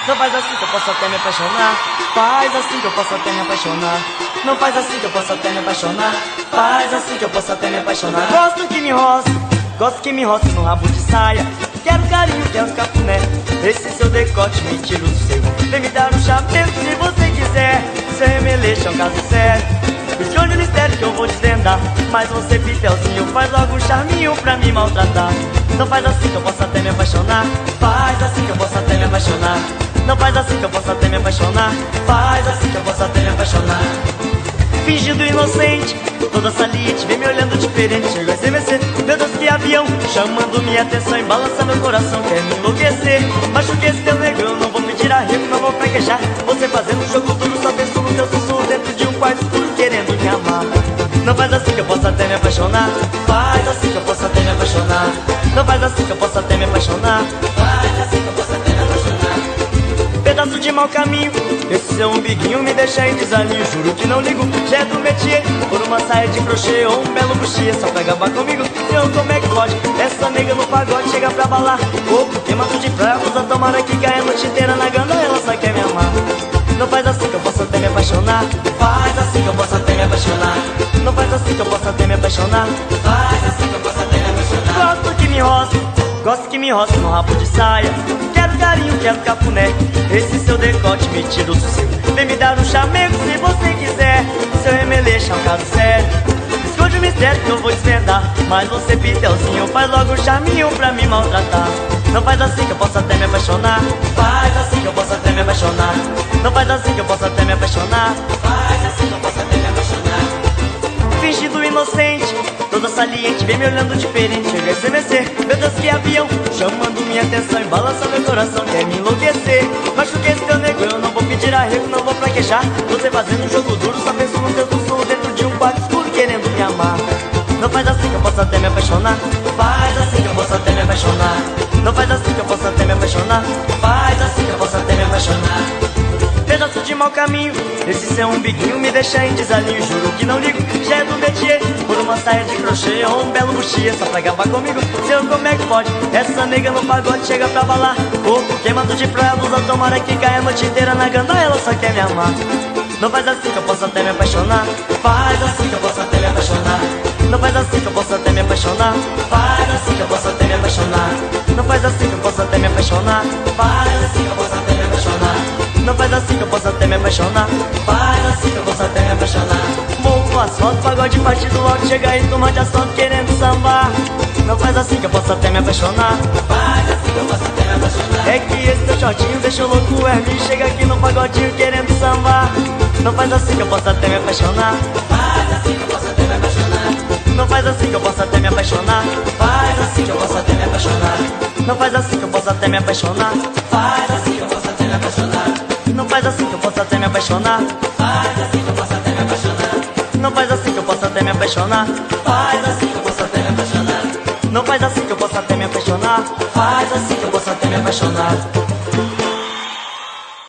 Não faz assim que eu posso até me apaixonar. Faz assim que eu posso até me apaixonar. Não faz assim que eu posso até me apaixonar. Faz assim que eu posso até me apaixonar. Gosto que me roce, gosto que me roce no rabo de saia. Quero carinho, quero cafuné. Esse seu decote me tira o seu. Vem me dar um chamego se você quiser. Seu remeleixo é um caso sério. Esconde o mistério que eu vou desvendar. Mas você, pitelzinho, faz logo um charminho pra me maltratar. Não faz assim que eu posso até me apaixonar. Faz assim que eu posso até me apaixonar. Não faz assim que eu posso até me apaixonar. Faz assim que eu posso até me apaixonar. Fingindo inocente, toda saliente, vem me olhando diferente. Chegou a estremecer, meu Deus que avião, chamando minha atenção e balança meu coração, quer me enlouquecer. Machuque esse teu negão, não vou pedir arrego, não vou fraquejar. Você fazendo um jogo duro, só penso no teu sussurro dentro de um quarto escuro, querendo me amar. Não faz assim que eu posso até me apaixonar. Faz assim que eu posso até me apaixonar. Não faz assim que eu posso até me apaixonar. Faz assim que eu posso até me apaixonar. Pedaço de mau caminho, esse seu umbiguinho me deixa em desalinho. Juro que não ligo, já é do métier. Por uma saia de crochê ou um belo buchê, só pra acabar comigo. Eu, como é que pode? Essa nega no pagode chega pra balar. Corpo queimado de bravos, a tomara que caia a noite inteira na gana, ela só quer me amar. Não faz assim que eu posso até me apaixonar. Faz assim que eu posso até me apaixonar. Não faz assim que eu posso até me apaixonar. Faz assim que eu posso até me apaixonar. Gosto que me roce, gosto que me roce no rabo de saia. Quero carinho, quero cafuné. Esse seu decote me tira o sossego. Vem me dar um chamego se você quiser. Seu remeleixo é um caso sério. Esconde o mistério que eu vou desvendar. Mas você, pitelzinho, faz logo um charminho pra me maltratar. Não faz assim que eu posso até me apaixonar. Faz assim que eu posso até me apaixonar. Não faz assim que eu posso até me apaixonar. Faz assim que eu posso até me apaixonar. Fingindo inocente, toda saliente, vem me olhando diferente. Chega a estremecer, meu Deus que avião, chamando minha atenção e balança meu coração, quer me enlouquecer. Machuquei esse teu nego, eu não vou pedir arrego, não vou fraquejar. Você fazendo um jogo duro, só penso no teu sussurro dentro de um quarto escuro, querendo me amar. Não faz assim que eu posso até me apaixonar. Faz assim que eu posso até me apaixonar. Não faz assim que eu posso até me apaixonar. Faz assim que eu posso até me apaixonar. Pedaço de mau caminho, esse seu umbiguinho me deixa em desalinho. Juro que não ligo, já é do métier. Por uma saia de crochê ou um belo buchê, só pra acabar comigo. Seu, como é que pode? Essa nega no pagode chega pra balar. Corpo queimado de praia, luz, a tomara que caia a noite inteira na gana, ela só quer me amar. Não faz assim que eu posso até me apaixonar. Faz assim que eu posso até me apaixonar. Não faz assim que eu posso até me apaixonar. Faz assim que eu posso até me apaixonar. Não faz assim que eu posso até me apaixonar. Faz assim que eu posso até me apaixonar. Não faz assim que eu posso até me apaixonar. Faz assim que eu posso até me apaixonar. Morro no asfalto, pagode partido logo, chega aí, turma de assalto querendo sambar. Não faz assim que eu posso até me apaixonar. Faz assim que eu posso até me apaixonar. É que esse teu shortinho deixa o louco Hermes, chega aqui no pagodinho querendo sambar. Não faz assim que eu posso até me apaixonar. Faz assim que eu posso até me apaixonar. Não faz assim que eu posso até me apaixonar. Faz assim que eu posso até me apaixonar. Não faz assim que eu posso até me apaixonar. Faz assim que eu posso até me apaixonar. Não faz assim que eu posso até me apaixonar. Faz assim que eu posso até me apaixonar. Não faz assim que eu posso até me apaixonar. Faz assim que eu posso até me apaixonar. Não faz assim que eu posso até me apaixonar. Faz assim que eu posso até me apaixonar.